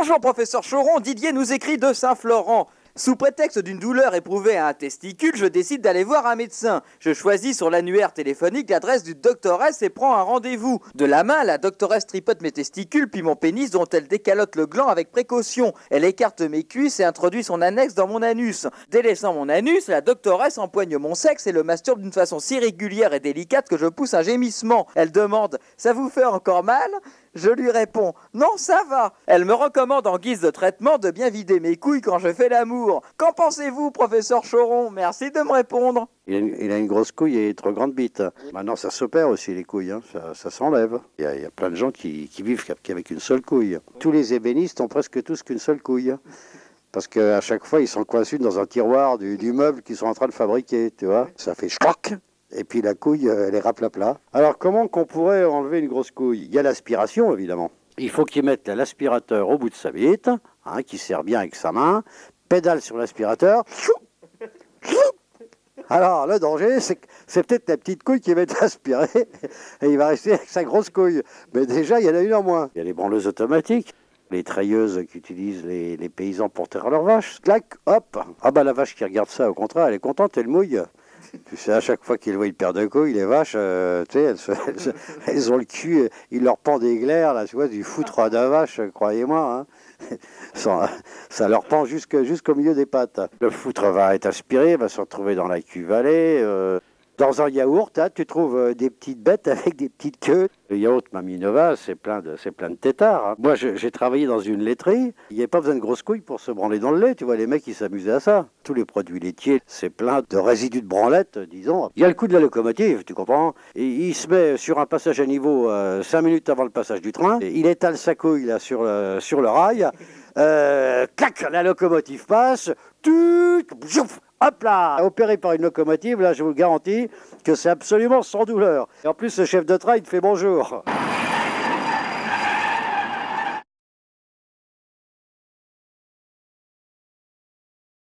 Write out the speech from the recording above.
Bonjour professeur Choron, Didier nous écrit de Saint-Florent. Sous prétexte d'une douleur éprouvée à un testicule, je décide d'aller voir un médecin. Je choisis sur l'annuaire téléphonique l'adresse du doctoresse et prends un rendez-vous. De la main, la doctoresse tripote mes testicules puis mon pénis dont elle décalote le gland avec précaution. Elle écarte mes cuisses et introduit son annexe dans mon anus. Délaissant mon anus, la doctoresse empoigne mon sexe et le masturbe d'une façon si régulière et délicate que je pousse un gémissement. Elle demande « Ça vous fait encore mal ?» Je lui réponds « Non, ça va !» Elle me recommande en guise de traitement de bien vider mes couilles quand je fais l'amour. Qu'en pensez-vous, professeur Choron? Merci de me répondre. Il a une grosse couille et une trop grande bite. Maintenant, ça s'opère aussi, les couilles. Hein. Ça s'enlève. Il y a plein de gens qui vivent qu'avec une seule couille. Tous les ébénistes ont presque tous qu'une seule couille. Parce qu'à chaque fois, ils sont coincés dans un tiroir du meuble qu'ils sont en train de fabriquer, tu vois. Ça fait schlock. Et puis la couille, elle est raplapla. Alors comment qu'on pourrait enlever une grosse couille? Il y a l'aspiration, évidemment. Il faut qu'il mette l'aspirateur au bout de sa bite, hein, qui sert bien avec sa main, pédale sur l'aspirateur. Alors le danger, c'est peut-être la petite couille qui va être aspirée et il va rester avec sa grosse couille. Mais déjà, il y en a une en moins. Il y a les branleuses automatiques. Les treilleuses qu'utilisent les paysans pour traire leurs vaches. Clac, hop. Ah bah la vache qui regarde ça, au contraire, elle est contente, elle mouille. Tu sais, à chaque fois qu'ils voient une paire de couilles, les vaches, tu sais, elles ont le cul, ils leur pendent des glaires, là, tu vois, du foutre de vache, croyez-moi. Hein. Ça leur pend jusqu'au milieu des pattes. Le foutre va être aspiré, va se retrouver dans la cuve allée. Dans un yaourt, hein, tu trouves des petites bêtes avec des petites queues. Le yaourt Maminova, c'est plein de têtards. Hein. Moi, j'ai travaillé dans une laiterie. Il n'y avait pas besoin de grosses couilles pour se branler dans le lait. Tu vois, les mecs, ils s'amusaient à ça. Tous les produits laitiers, c'est plein de résidus de branlette, disons. Il y a le coup de la locomotive, tu comprends? Et il se met sur un passage à niveau 5 minutes avant le passage du train. Il étale sa couille là, sur le rail. Clac, la locomotive passe. Hop là, opéré par une locomotive, là je vous le garantis que c'est absolument sans douleur. Et en plus ce chef de train il te fait bonjour.